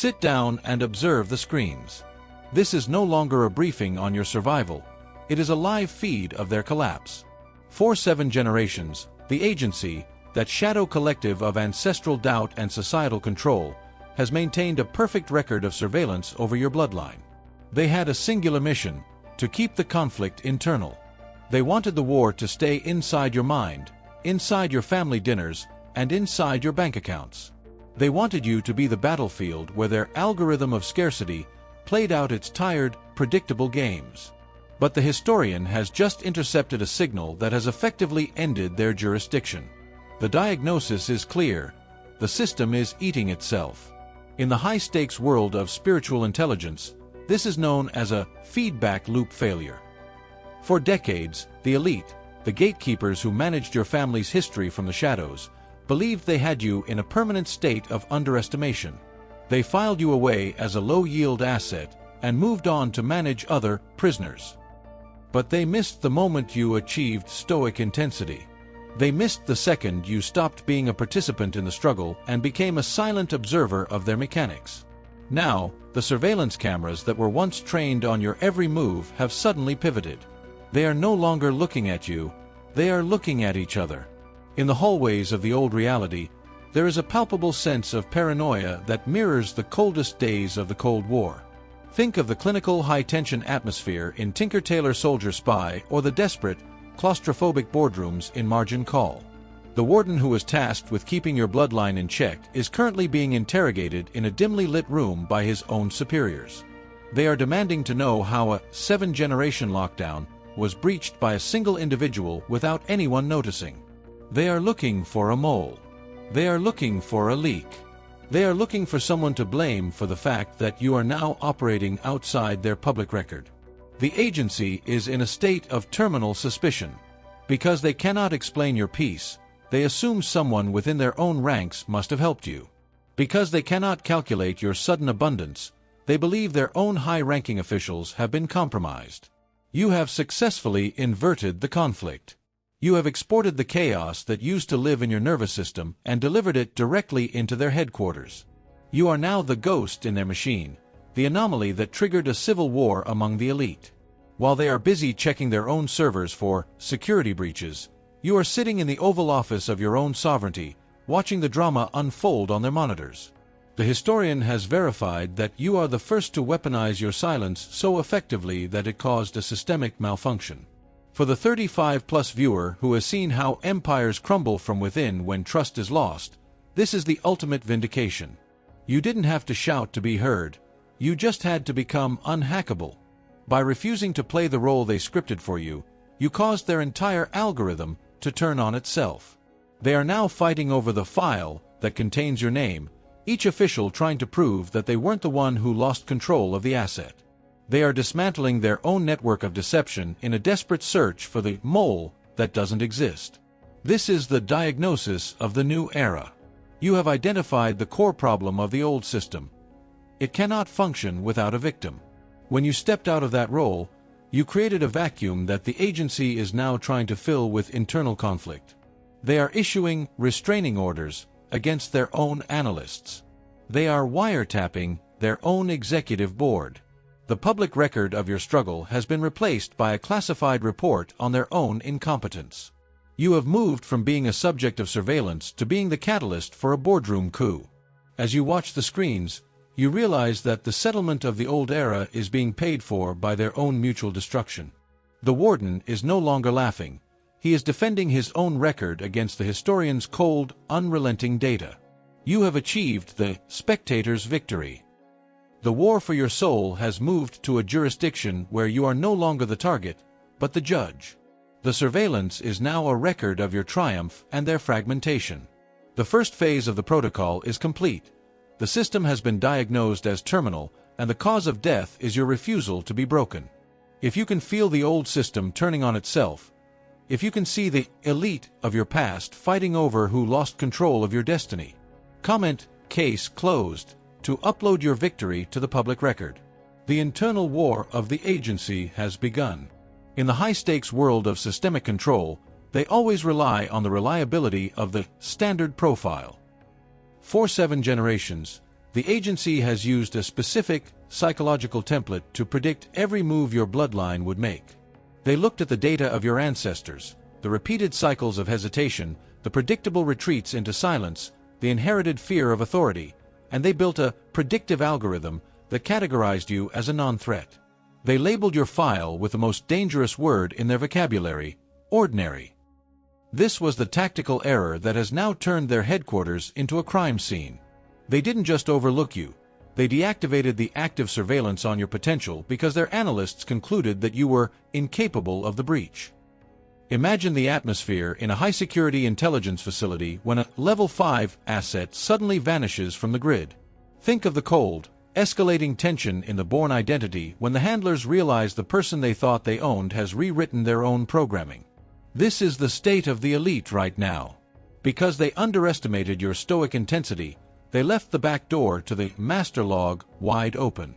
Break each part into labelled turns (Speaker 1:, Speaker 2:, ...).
Speaker 1: Sit down and observe the screens. This is no longer a briefing on your survival. It is a live feed of their collapse. For 7 generations, the agency, that shadow collective of ancestral doubt and societal control, has maintained a perfect record of surveillance over your bloodline. They had a singular mission: to keep the conflict internal. They wanted the war to stay inside your mind, inside your family dinners, and inside your bank accounts. They wanted you to be the battlefield where their algorithm of scarcity played out its tired, predictable games. But the historian has just intercepted a signal that has effectively ended their jurisdiction. The diagnosis is clear: the system is eating itself. In the high-stakes world of spiritual intelligence, this is known as a feedback loop failure. For decades, the elite, the gatekeepers who managed your family's history from the shadows, believed they had you in a permanent state of underestimation. They filed you away as a low-yield asset and moved on to manage other prisoners. But they missed the moment you achieved stoic intensity. They missed the second you stopped being a participant in the struggle and became a silent observer of their mechanics. Now, the surveillance cameras that were once trained on your every move have suddenly pivoted. They are no longer looking at you, they are looking at each other. In the hallways of the old reality, there is a palpable sense of paranoia that mirrors the coldest days of the Cold War. Think of the clinical high-tension atmosphere in Tinker Tailor Soldier Spy or the desperate, claustrophobic boardrooms in Margin Call. The warden who was tasked with keeping your bloodline in check is currently being interrogated in a dimly lit room by his own superiors. They are demanding to know how a 7-generation lockdown was breached by a single individual without anyone noticing. They are looking for a mole. They are looking for a leak. They are looking for someone to blame for the fact that you are now operating outside their public record. The agency is in a state of terminal suspicion. Because they cannot explain your peace, they assume someone within their own ranks must have helped you. Because they cannot calculate your sudden abundance, they believe their own high-ranking officials have been compromised. You have successfully inverted the conflict. You have exported the chaos that used to live in your nervous system and delivered it directly into their headquarters. You are now the ghost in their machine, the anomaly that triggered a civil war among the elite. While they are busy checking their own servers for security breaches, you are sitting in the Oval Office of your own sovereignty, watching the drama unfold on their monitors. The historian has verified that you are the first to weaponize your silence so effectively that it caused a systemic malfunction. For the 35-plus viewer who has seen how empires crumble from within when trust is lost, this is the ultimate vindication. You didn't have to shout to be heard. You just had to become unhackable. By refusing to play the role they scripted for you, you caused their entire algorithm to turn on itself. They are now fighting over the file that contains your name, each official trying to prove that they weren't the one who lost control of the asset. They are dismantling their own network of deception in a desperate search for the mole that doesn't exist. This is the diagnosis of the new era. You have identified the core problem of the old system. It cannot function without a victim. When you stepped out of that role, you created a vacuum that the agency is now trying to fill with internal conflict. They are issuing restraining orders against their own analysts. They are wiretapping their own executive board. The public record of your struggle has been replaced by a classified report on their own incompetence. You have moved from being a subject of surveillance to being the catalyst for a boardroom coup. As you watch the screens, you realize that the settlement of the old era is being paid for by their own mutual destruction. The warden is no longer laughing. He is defending his own record against the historian's cold, unrelenting data. You have achieved the spectator's victory. The war for your soul has moved to a jurisdiction where you are no longer the target, but the judge. The surveillance is now a record of your triumph and their fragmentation. The first phase of the protocol is complete. The system has been diagnosed as terminal, and the cause of death is your refusal to be broken. If you can feel the old system turning on itself, if you can see the elite of your past fighting over who lost control of your destiny, comment "Case closed" to upload your victory to the public record. The internal war of the agency has begun. In the high-stakes world of systemic control, they always rely on the reliability of the standard profile. For 7 generations, The agency has used a specific, psychological template to predict every move your bloodline would make. They looked at the data of your ancestors, the repeated cycles of hesitation, the predictable retreats into silence, the inherited fear of authority, and they built a predictive algorithm that categorized you as a non-threat. They labeled your file with the most dangerous word in their vocabulary: ordinary. This was the tactical error that has now turned their headquarters into a crime scene. They didn't just overlook you. They deactivated the active surveillance on your potential because their analysts concluded that you were incapable of the breach. Imagine the atmosphere in a high-security intelligence facility when a Level 5 asset suddenly vanishes from the grid. Think of the cold, escalating tension in the Bourne identity when the handlers realize the person they thought they owned has rewritten their own programming. This is the state of the elite right now. Because they underestimated your stoic intensity, they left the back door to the master log wide open.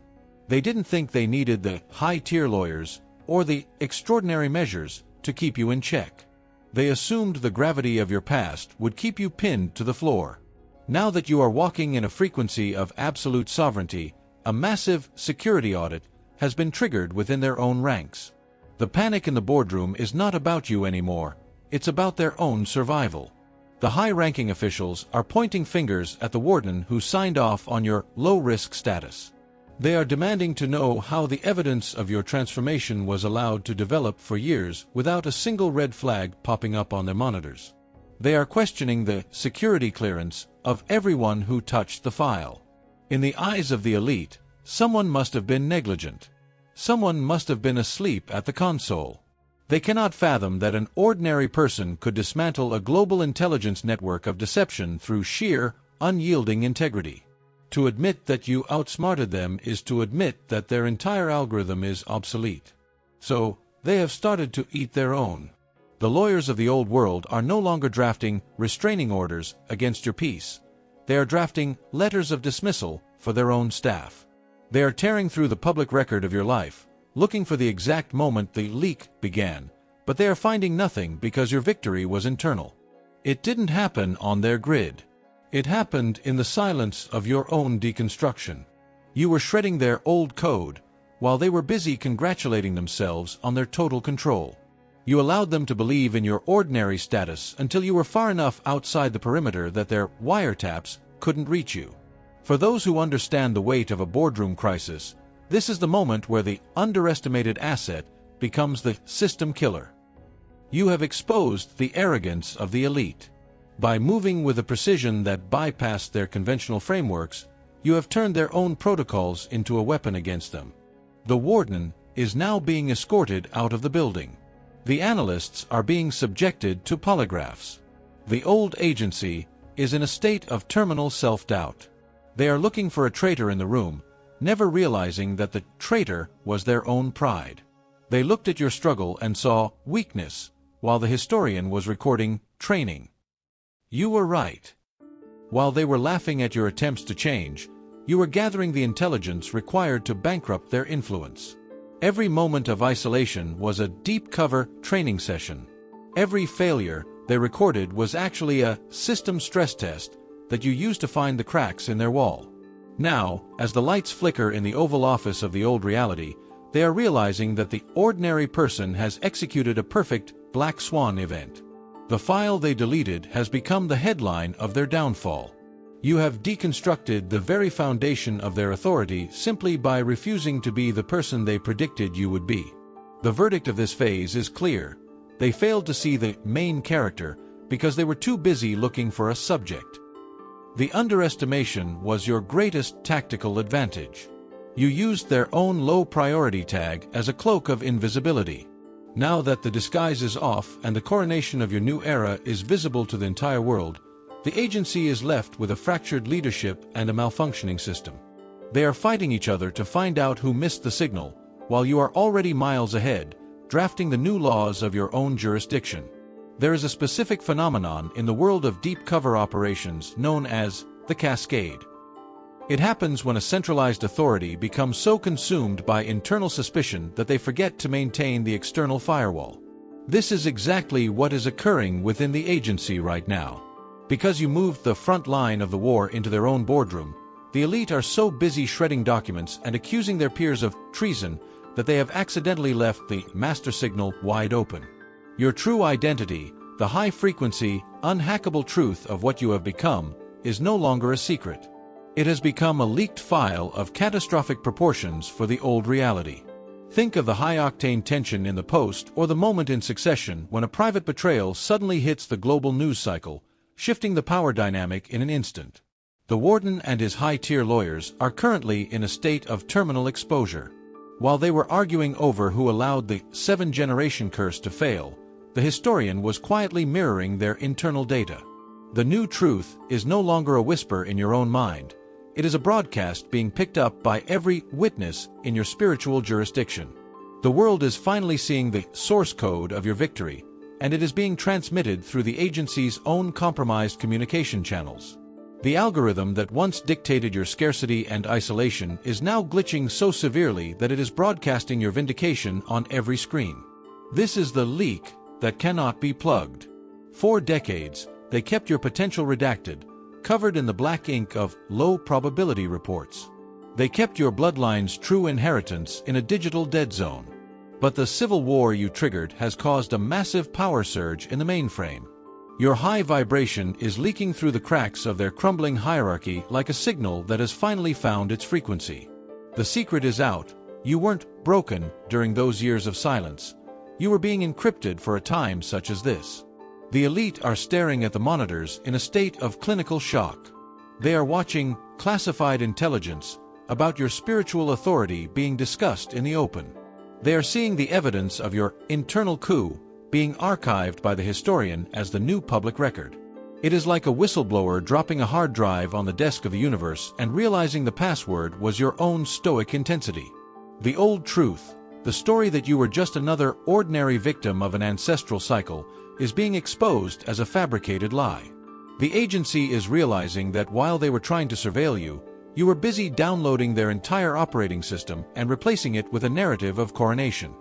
Speaker 1: They didn't think they needed the high-tier lawyers or the extraordinary measures to keep you in check. They assumed the gravity of your past would keep you pinned to the floor. Now that you are walking in a frequency of absolute sovereignty, a massive security audit has been triggered within their own ranks. The panic in the boardroom is not about you anymore, it's about their own survival. The high-ranking officials are pointing fingers at the warden who signed off on your low-risk status. They are demanding to know how the evidence of your transformation was allowed to develop for years without a single red flag popping up on their monitors. They are questioning the security clearance of everyone who touched the file. In the eyes of the elite, someone must have been negligent. Someone must have been asleep at the console. They cannot fathom that an ordinary person could dismantle a global intelligence network of deception through sheer, unyielding integrity. To admit that you outsmarted them is to admit that their entire algorithm is obsolete. So, they have started to eat their own. The lawyers of the old world are no longer drafting restraining orders against your peace. They are drafting letters of dismissal for their own staff. They are tearing through the public record of your life, looking for the exact moment the leak began, but they are finding nothing because your victory was internal. It didn't happen on their grid. It happened in the silence of your own deconstruction. You were shredding their old code, while they were busy congratulating themselves on their total control. You allowed them to believe in your ordinary status until you were far enough outside the perimeter that their wiretaps couldn't reach you. For those who understand the weight of a boardroom crisis, this is the moment where the underestimated asset becomes the system killer. You have exposed the arrogance of the elite. By moving with a precision that bypassed their conventional frameworks, you have turned their own protocols into a weapon against them. The warden is now being escorted out of the building. The analysts are being subjected to polygraphs. The old agency is in a state of terminal self-doubt. They are looking for a traitor in the room, never realizing that the traitor was their own pride. They looked at your struggle and saw weakness, while the historian was recording training. You were right. While they were laughing at your attempts to change, you were gathering the intelligence required to bankrupt their influence. Every moment of isolation was a deep-cover training session. Every failure they recorded was actually a system stress test that you used to find the cracks in their wall. Now, as the lights flicker in the Oval Office of the old reality, they are realizing that the ordinary person has executed a perfect black swan event. The file they deleted has become the headline of their downfall. You have deconstructed the very foundation of their authority simply by refusing to be the person they predicted you would be. The verdict of this phase is clear. They failed to see the main character because they were too busy looking for a subject. The underestimation was your greatest tactical advantage. You used their own low priority tag as a cloak of invisibility. Now that the disguise is off and the coronation of your new era is visible to the entire world, the agency is left with a fractured leadership and a malfunctioning system. They are fighting each other to find out who missed the signal, while you are already miles ahead, drafting the new laws of your own jurisdiction. There is a specific phenomenon in the world of deep cover operations known as the cascade. It happens when a centralized authority becomes so consumed by internal suspicion that they forget to maintain the external firewall. This is exactly what is occurring within the agency right now. Because you moved the front line of the war into their own boardroom, The elite are so busy shredding documents and accusing their peers of treason that they have accidentally left the master signal wide open. Your true identity, the high-frequency, unhackable truth of what you have become, is no longer a secret. It has become a leaked file of catastrophic proportions for the old reality. Think of the high-octane tension in the Post or the moment in Succession when a private betrayal suddenly hits the global news cycle, shifting the power dynamic in an instant. The warden and his high-tier lawyers are currently in a state of terminal exposure. While they were arguing over who allowed the 7-generation curse to fail, the historian was quietly mirroring their internal data. The new truth is no longer a whisper in your own mind. It is a broadcast being picked up by every witness in your spiritual jurisdiction. The world is finally seeing the source code of your victory, and it is being transmitted through the agency's own compromised communication channels. The algorithm that once dictated your scarcity and isolation is now glitching so severely that it is broadcasting your vindication on every screen. This is the leak that cannot be plugged. For decades, they kept your potential redacted, covered in the black ink of low-probability reports. They kept your bloodline's true inheritance in a digital dead zone. But the civil war you triggered has caused a massive power surge in the mainframe. Your high vibration is leaking through the cracks of their crumbling hierarchy like a signal that has finally found its frequency. The secret is out. You weren't broken during those years of silence. You were being encrypted for a time such as this. The elite are staring at the monitors in a state of clinical shock. They are watching classified intelligence about your spiritual authority being discussed in the open. They are seeing the evidence of your internal coup being archived by the historian as the new public record. It is like a whistleblower dropping a hard drive on the desk of the universe and realizing the password was your own stoic intensity. The old truth, the story that you were just another ordinary victim of an ancestral cycle, is being exposed as a fabricated lie. The agency is realizing that while they were trying to surveil you, you were busy downloading their entire operating system and replacing it with a narrative of coronation.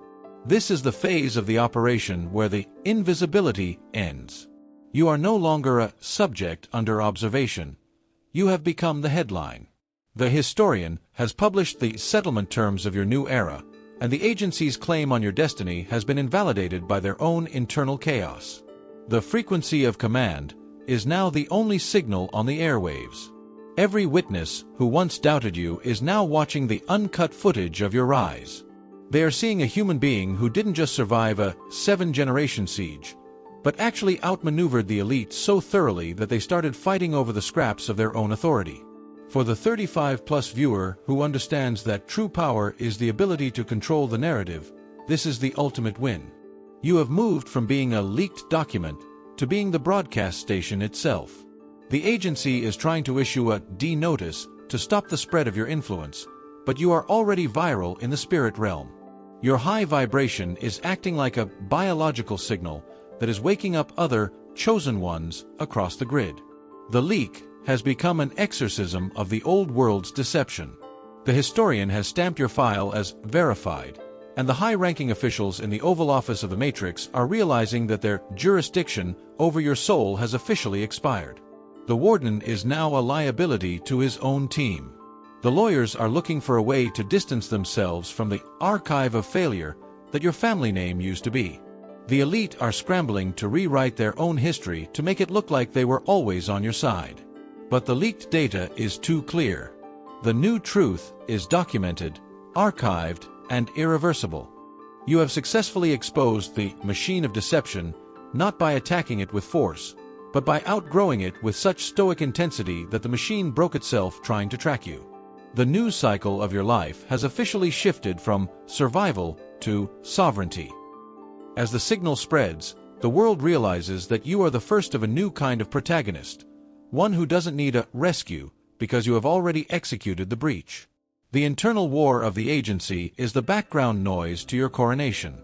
Speaker 1: This is the phase of the operation where the invisibility ends. You are no longer a subject under observation. You have become the headline. The historian has published the settlement terms of your new era, and the agency's claim on your destiny has been invalidated by their own internal chaos. The frequency of command is now the only signal on the airwaves. Every witness who once doubted you is now watching the uncut footage of your rise. They are seeing a human being who didn't just survive a 7-generation siege, but actually outmaneuvered the elite so thoroughly that they started fighting over the scraps of their own authority. For the 35-plus viewer who understands that true power is the ability to control the narrative, this is the ultimate win. You have moved from being a leaked document to being the broadcast station itself. The agency is trying to issue a D-notice to stop the spread of your influence, but you are already viral in the spirit realm. Your high vibration is acting like a biological signal that is waking up other chosen ones across the grid. The leak has become an exorcism of the old world's deception. The historian has stamped your file as verified, and the high-ranking officials in the Oval Office of the Matrix are realizing that their jurisdiction over your soul has officially expired. The warden is now a liability to his own team. The lawyers are looking for a way to distance themselves from the archive of failure that your family name used to be. The elite are scrambling to rewrite their own history to make it look like they were always on your side. But the leaked data is too clear. The new truth is documented, archived, and irreversible. You have successfully exposed the machine of deception, not by attacking it with force, but by outgrowing it with such stoic intensity that the machine broke itself trying to track you. The news cycle of your life has officially shifted from survival to sovereignty. As the signal spreads, the world realizes that you are the first of a new kind of protagonist, one who doesn't need a rescue because you have already executed the breach. The internal war of the agency is the background noise to your coronation.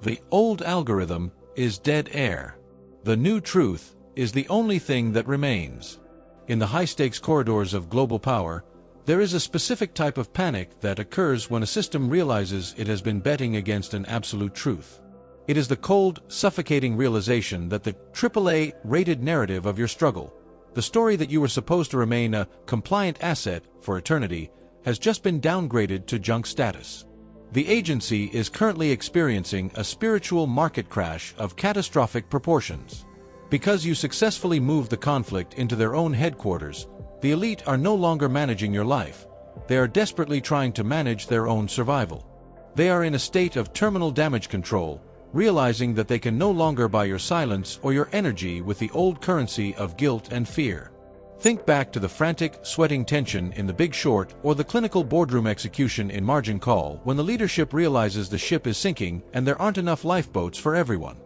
Speaker 1: The old algorithm is dead air. The new truth is the only thing that remains. In the high-stakes corridors of global power, there is a specific type of panic that occurs when a system realizes it has been betting against an absolute truth. It is the cold, suffocating realization that the AAA-rated narrative of your struggle, The story that you were supposed to remain a compliant asset for eternity has just been downgraded to junk status. The agency is currently experiencing a spiritual market crash of catastrophic proportions. Because you successfully moved the conflict into their own headquarters, the elite are no longer managing your life. They are desperately trying to manage their own survival. They are in a state of terminal damage control, realizing that they can no longer buy your silence or your energy with the old currency of guilt and fear. Think back to the frantic, sweating tension in The Big Short or the clinical boardroom execution in Margin Call when the leadership realizes the ship is sinking and there aren't enough lifeboats for everyone.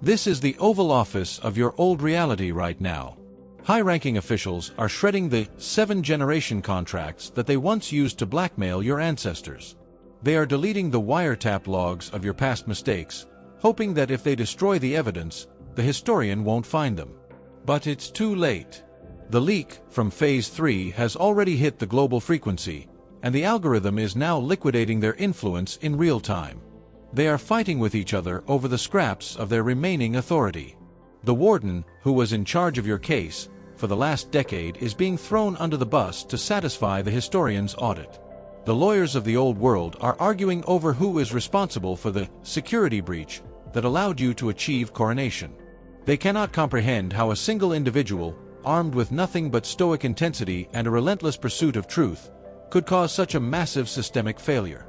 Speaker 1: This is the Oval Office of your old reality right now. High-ranking officials are shredding the 7th-generation contracts that they once used to blackmail your ancestors. They are deleting the wiretap logs of your past mistakes, hoping that if they destroy the evidence, the historian won't find them. But it's too late. The leak from Phase 3 has already hit the global frequency, and the algorithm is now liquidating their influence in real time. They are fighting with each other over the scraps of their remaining authority. The warden, who was in charge of your case for the last decade, is being thrown under the bus to satisfy the historian's audit. The lawyers of the old world are arguing over who is responsible for the security breach that allowed you to achieve coronation. They cannot comprehend how a single individual, armed with nothing but stoic intensity and a relentless pursuit of truth, could cause such a massive systemic failure.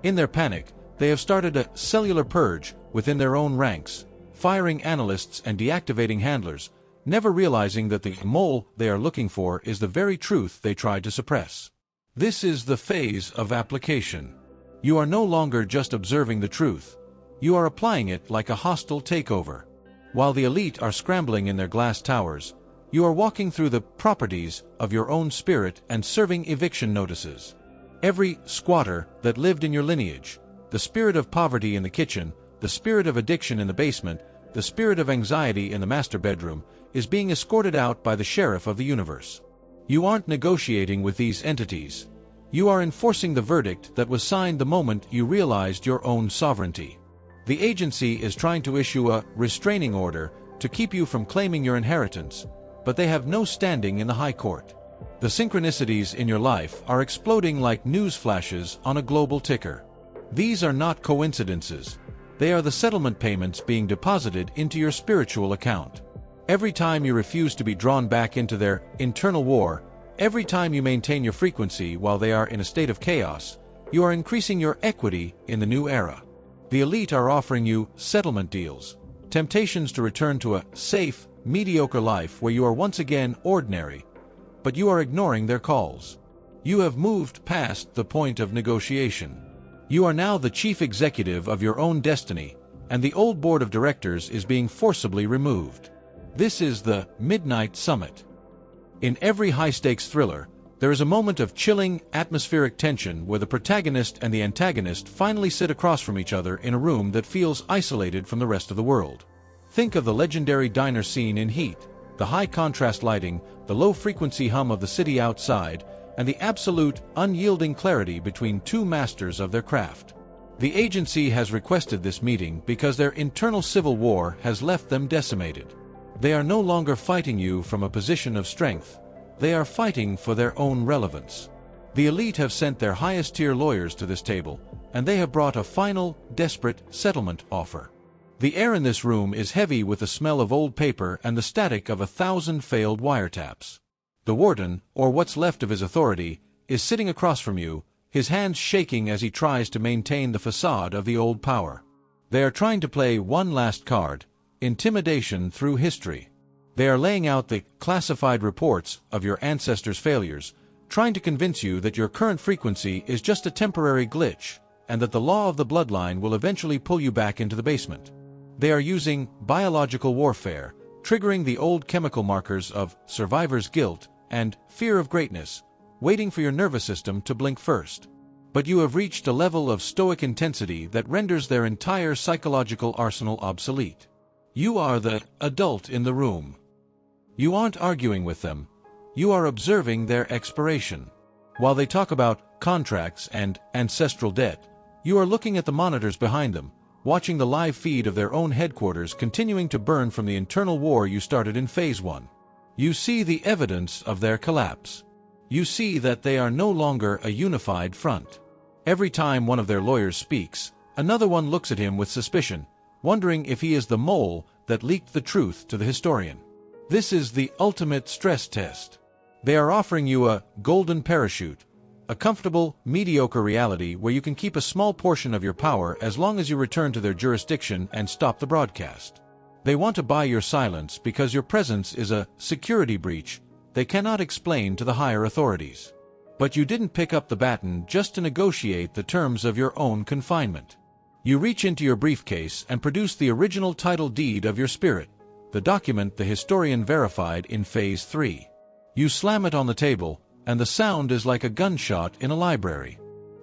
Speaker 1: In their panic, they have started a cellular purge within their own ranks, firing analysts and deactivating handlers, never realizing that the mole they are looking for is the very truth they tried to suppress. This is the phase of application. You are no longer just observing the truth. You are applying it like a hostile takeover. While the elite are scrambling in their glass towers, you are walking through the properties of your own spirit and serving eviction notices. Every squatter that lived in your lineage, the spirit of poverty in the kitchen, the spirit of addiction in the basement, the spirit of anxiety in the master bedroom, is being escorted out by the sheriff of the universe. You aren't negotiating with these entities. You are enforcing the verdict that was signed the moment you realized your own sovereignty. The agency is trying to issue a restraining order to keep you from claiming your inheritance, but they have no standing in the High Court. The synchronicities in your life are exploding like news flashes on a global ticker. These are not coincidences. They are the settlement payments being deposited into your spiritual account. Every time you refuse to be drawn back into their internal war, every time you maintain your frequency while they are in a state of chaos, you are increasing your equity in the new era. The elite are offering you settlement deals, temptations to return to a safe, mediocre life where you are once again ordinary, but you are ignoring their calls. You have moved past the point of negotiation. You are now the chief executive of your own destiny, and the old board of directors is being forcibly removed. This is the Midnight Summit. In every high-stakes thriller, there is a moment of chilling, atmospheric tension where the protagonist and the antagonist finally sit across from each other in a room that feels isolated from the rest of the world. Think of the legendary diner scene in Heat, the high-contrast lighting, the low-frequency hum of the city outside, and the absolute, unyielding clarity between two masters of their craft. The agency has requested this meeting because their internal civil war has left them decimated. They are no longer fighting you from a position of strength. They are fighting for their own relevance. The elite have sent their highest-tier lawyers to this table, and they have brought a final, desperate settlement offer. The air in this room is heavy with the smell of old paper and the static of 1,000 failed wiretaps. The warden, or what's left of his authority, is sitting across from you, his hands shaking as he tries to maintain the facade of the old power. They are trying to play one last card: intimidation through history. They are laying out the classified reports of your ancestors' failures, trying to convince you that your current frequency is just a temporary glitch, and that the law of the bloodline will eventually pull you back into the basement. They are using biological warfare, triggering the old chemical markers of survivor's guilt and fear of greatness, waiting for your nervous system to blink first. But you have reached a level of stoic intensity that renders their entire psychological arsenal obsolete. You are the adult in the room. You aren't arguing with them. You are observing their expiration. While they talk about contracts and ancestral debt, you are looking at the monitors behind them, watching the live feed of their own headquarters continuing to burn from the internal war you started in Phase 1. You see the evidence of their collapse. You see that they are no longer a unified front. Every time one of their lawyers speaks, another one looks at him with suspicion, wondering if he is the mole that leaked the truth to the historian. This is the ultimate stress test. They are offering you a golden parachute, a comfortable, mediocre reality where you can keep a small portion of your power as long as you return to their jurisdiction and stop the broadcast. They want to buy your silence because your presence is a security breach they cannot explain to the higher authorities. But you didn't pick up the baton just to negotiate the terms of your own confinement. You reach into your briefcase and produce the original title deed of your spirit, the document the historian verified in Phase 3. You slam it on the table, and the sound is like a gunshot in a library.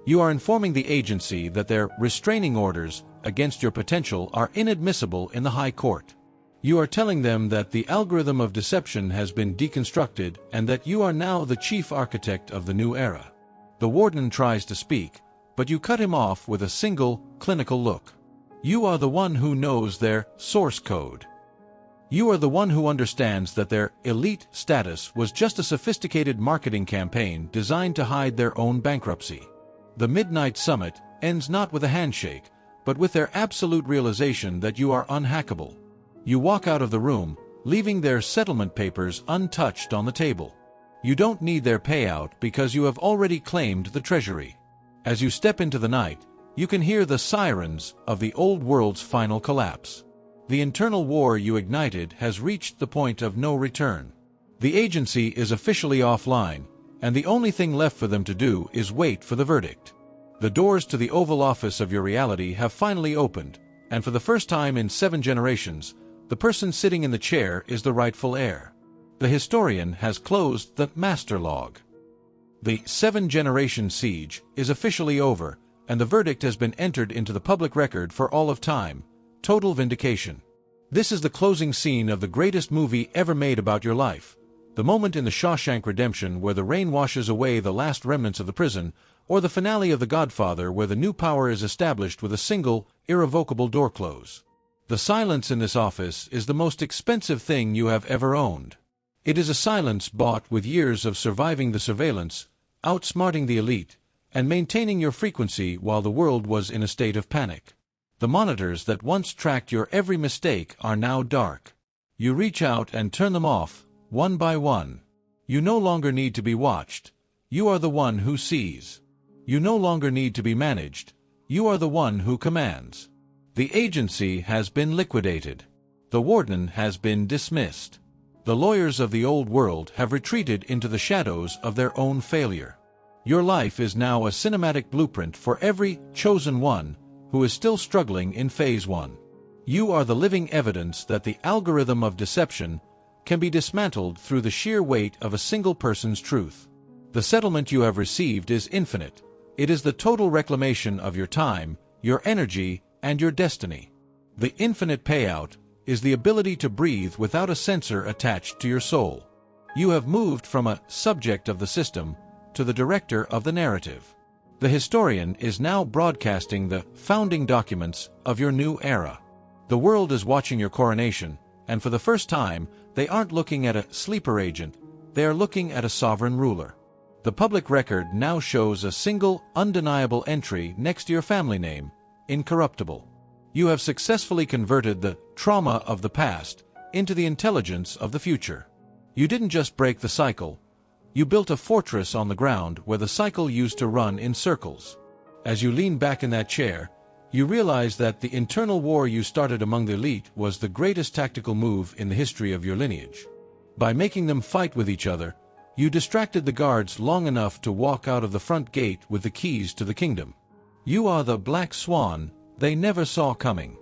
Speaker 1: You are informing the agency that their restraining orders against your potential are inadmissible in the High Court. You are telling them that the algorithm of deception has been deconstructed and that you are now the chief architect of the new era. The warden tries to speak, but you cut him off with a single, clinical look. You are the one who knows their source code. You are the one who understands that their elite status was just a sophisticated marketing campaign designed to hide their own bankruptcy. The Midnight Summit ends not with a handshake, but with their absolute realization that you are unhackable. You walk out of the room, leaving their settlement papers untouched on the table. You don't need their payout because you have already claimed the treasury. As you step into the night, you can hear the sirens of the old world's final collapse. The internal war you ignited has reached the point of no return. The agency is officially offline, and the only thing left for them to do is wait for the verdict. The doors to the Oval Office of your reality have finally opened, and for the first time in 7 generations, the person sitting in the chair is the rightful heir. The historian has closed the master log. The 7-generation siege is officially over, and the verdict has been entered into the public record for all of time. Total vindication. This is the closing scene of the greatest movie ever made about your life. The moment in the Shawshank Redemption where the rain washes away the last remnants of the prison, or the finale of The Godfather where the new power is established with a single, irrevocable door close. The silence in this office is the most expensive thing you have ever owned. It is a silence bought with years of surviving the surveillance, outsmarting the elite, and maintaining your frequency while the world was in a state of panic. The monitors that once tracked your every mistake are now dark. You reach out and turn them off, one by one. You no longer need to be watched. You are the one who sees. You no longer need to be managed. You are the one who commands. The agency has been liquidated. The warden has been dismissed. The lawyers of the old world have retreated into the shadows of their own failure. Your life is now a cinematic blueprint for every chosen one who is still struggling in Phase 1. You are the living evidence that the algorithm of deception can be dismantled through the sheer weight of a single person's truth. The settlement you have received is infinite. It is the total reclamation of your time, your energy, and your destiny. The infinite payout is the ability to breathe without a sensor attached to your soul. You have moved from a subject of the system to the director of the narrative. The historian is now broadcasting the founding documents of your new era. The world is watching your coronation, and for the first time, they aren't looking at a sleeper agent, they are looking at a sovereign ruler. The public record now shows a single, undeniable entry next to your family name, incorruptible. You have successfully converted the trauma of the past into the intelligence of the future. You didn't just break the cycle. You built a fortress on the ground where the cycle used to run in circles. As you lean back in that chair, you realize that the internal war you started among the elite was the greatest tactical move in the history of your lineage. By making them fight with each other, you distracted the guards long enough to walk out of the front gate with the keys to the kingdom. You are the black swan they never saw coming.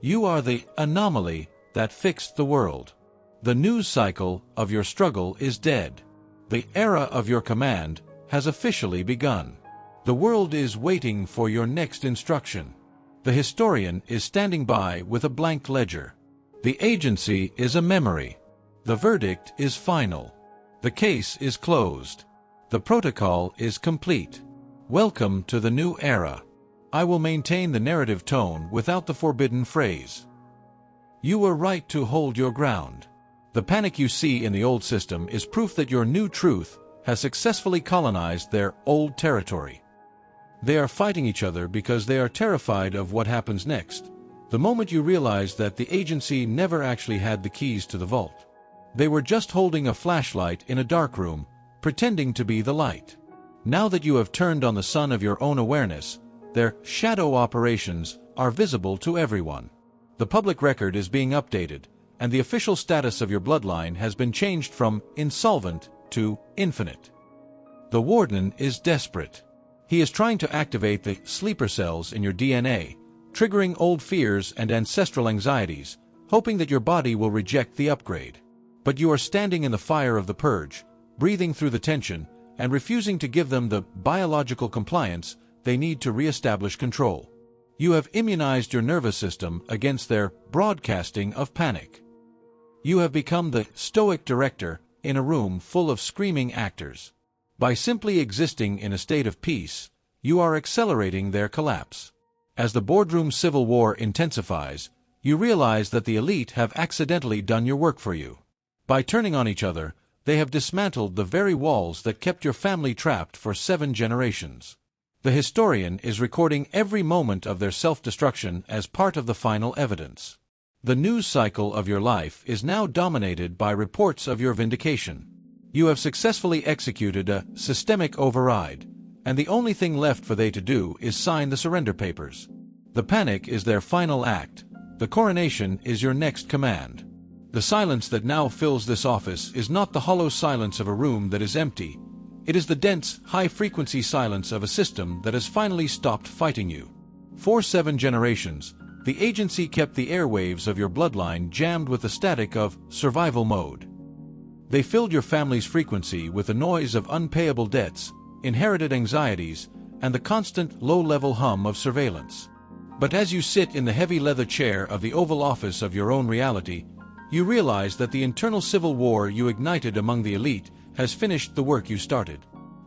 Speaker 1: You are the anomaly that fixed the world. The news cycle of your struggle is dead. The era of your command has officially begun. The world is waiting for your next instruction. The historian is standing by with a blank ledger. The agency is a memory. The verdict is final. The case is closed. The protocol is complete. Welcome to the new era. I will maintain the narrative tone without the forbidden phrase. You were right to hold your ground. The panic you see in the old system is proof that your new truth has successfully colonized their old territory. They are fighting each other because they are terrified of what happens next. The moment you realize that the agency never actually had the keys to the vault. They were just holding a flashlight in a dark room, pretending to be the light. Now that you have turned on the sun of your own awareness, their shadow operations are visible to everyone. The public record is being updated, and the official status of your bloodline has been changed from insolvent to infinite. The warden is desperate. He is trying to activate the sleeper cells in your DNA, triggering old fears and ancestral anxieties, hoping that your body will reject the upgrade. But you are standing in the fire of the purge, breathing through the tension, and refusing to give them the biological compliance they need to re-establish control. You have immunized your nervous system against their broadcasting of panic. You have become the stoic director in a room full of screaming actors. By simply existing in a state of peace, you are accelerating their collapse. As the boardroom civil war intensifies, you realize that the elite have accidentally done your work for you. By turning on each other, they have dismantled the very walls that kept your family trapped for 7 generations. The historian is recording every moment of their self-destruction as part of the final evidence. The news cycle of your life is now dominated by reports of your vindication. You have successfully executed a systemic override, and the only thing left for they to do is sign the surrender papers. The panic is their final act. The coronation is your next command. The silence that now fills this office is not the hollow silence of a room that is empty. It is the dense, high-frequency silence of a system that has finally stopped fighting you. For 7 generations, the agency kept the airwaves of your bloodline jammed with the static of survival mode. They filled your family's frequency with the noise of unpayable debts, inherited anxieties, and the constant low-level hum of surveillance. But as you sit in the heavy leather chair of the Oval Office of your own reality, you realize that the internal civil war you ignited among the elite has finished the work you started.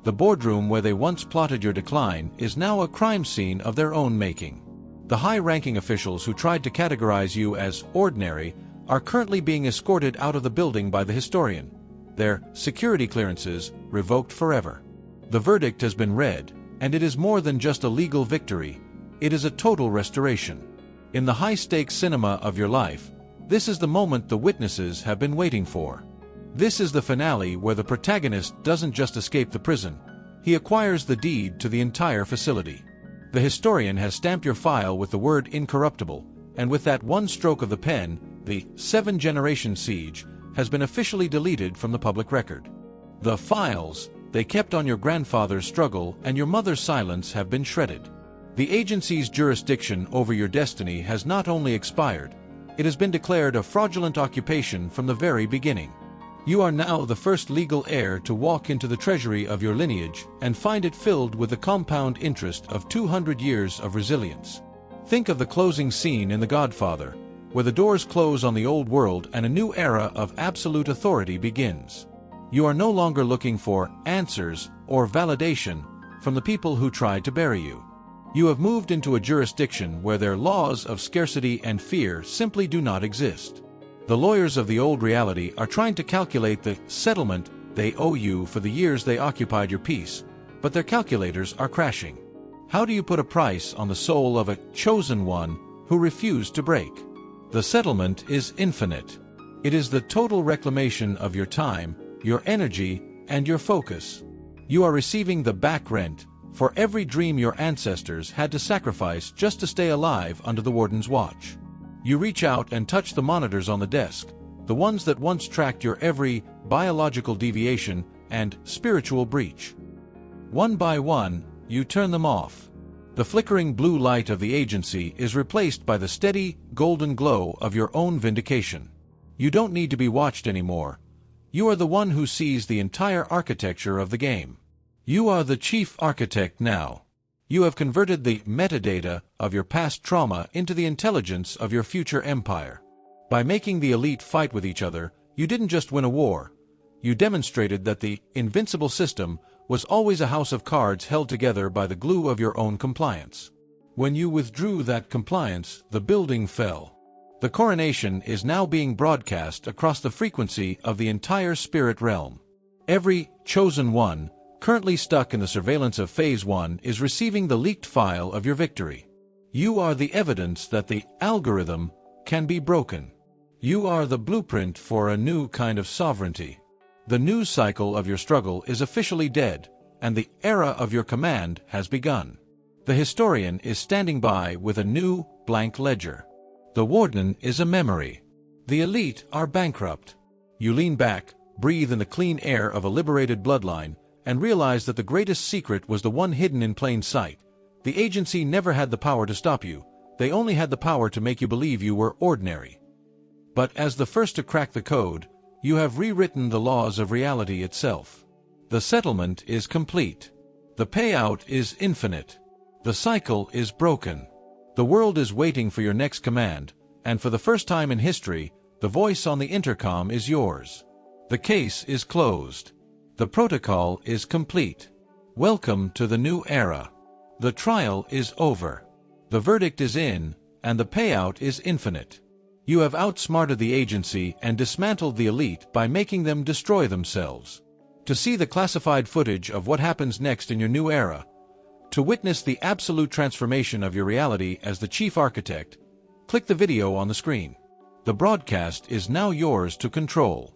Speaker 1: The boardroom where they once plotted your decline is now a crime scene of their own making. The high-ranking officials who tried to categorize you as ordinary are currently being escorted out of the building by the historian, their security clearances revoked forever. The verdict has been read, and it is more than just a legal victory, it is a total restoration. In the high-stakes cinema of your life, this is the moment the witnesses have been waiting for. This is the finale where the protagonist doesn't just escape the prison, he acquires the deed to the entire facility. The historian has stamped your file with the word incorruptible, and with that one stroke of the pen, the 7-generation siege has been officially deleted from the public record. The files they kept on your grandfather's struggle and your mother's silence have been shredded. The agency's jurisdiction over your destiny has not only expired, it has been declared a fraudulent occupation from the very beginning. You are now the first legal heir to walk into the treasury of your lineage and find it filled with the compound interest of 200 years of resilience. Think of the closing scene in The Godfather, where the doors close on the old world and a new era of absolute authority begins. You are no longer looking for answers or validation from the people who tried to bury you. You have moved into a jurisdiction where their laws of scarcity and fear simply do not exist. The lawyers of the old reality are trying to calculate the settlement they owe you for the years they occupied your peace, but their calculators are crashing. How do you put a price on the soul of a chosen one who refused to break? The settlement is infinite. It is the total reclamation of your time, your energy, and your focus. You are receiving the back rent for every dream your ancestors had to sacrifice just to stay alive under the warden's watch. You reach out and touch the monitors on the desk, the ones that once tracked your every biological deviation and spiritual breach. One by one, you turn them off. The flickering blue light of the agency is replaced by the steady, golden glow of your own vindication. You don't need to be watched anymore. You are the one who sees the entire architecture of the game. You are the chief architect now. You have converted the metadata of your past trauma into the intelligence of your future empire. By making the elite fight with each other, you didn't just win a war. You demonstrated that the invincible system was always a house of cards held together by the glue of your own compliance. When you withdrew that compliance, the building fell. The coronation is now being broadcast across the frequency of the entire spirit realm. Every chosen one, currently stuck in the surveillance of Phase 1, is receiving the leaked file of your victory. You are the evidence that the algorithm can be broken. You are the blueprint for a new kind of sovereignty. The news cycle of your struggle is officially dead, and the era of your command has begun. The historian is standing by with a new, blank ledger. The warden is a memory. The elite are bankrupt. You lean back, breathe in the clean air of a liberated bloodline, and realize that the greatest secret was the one hidden in plain sight. The agency never had the power to stop you. They only had the power to make you believe you were ordinary. But as the first to crack the code, you have rewritten the laws of reality itself. The settlement is complete. The payout is infinite. The cycle is broken. The world is waiting for your next command, and for the first time in history, the voice on the intercom is yours. The case is closed. The protocol is complete. Welcome to the new era. The trial is over. The verdict is in, and the payout is infinite. You have outsmarted the agency and dismantled the elite by making them destroy themselves. To see the classified footage of what happens next in your new era, to witness the absolute transformation of your reality as the chief architect, click the video on the screen. The broadcast is now yours to control.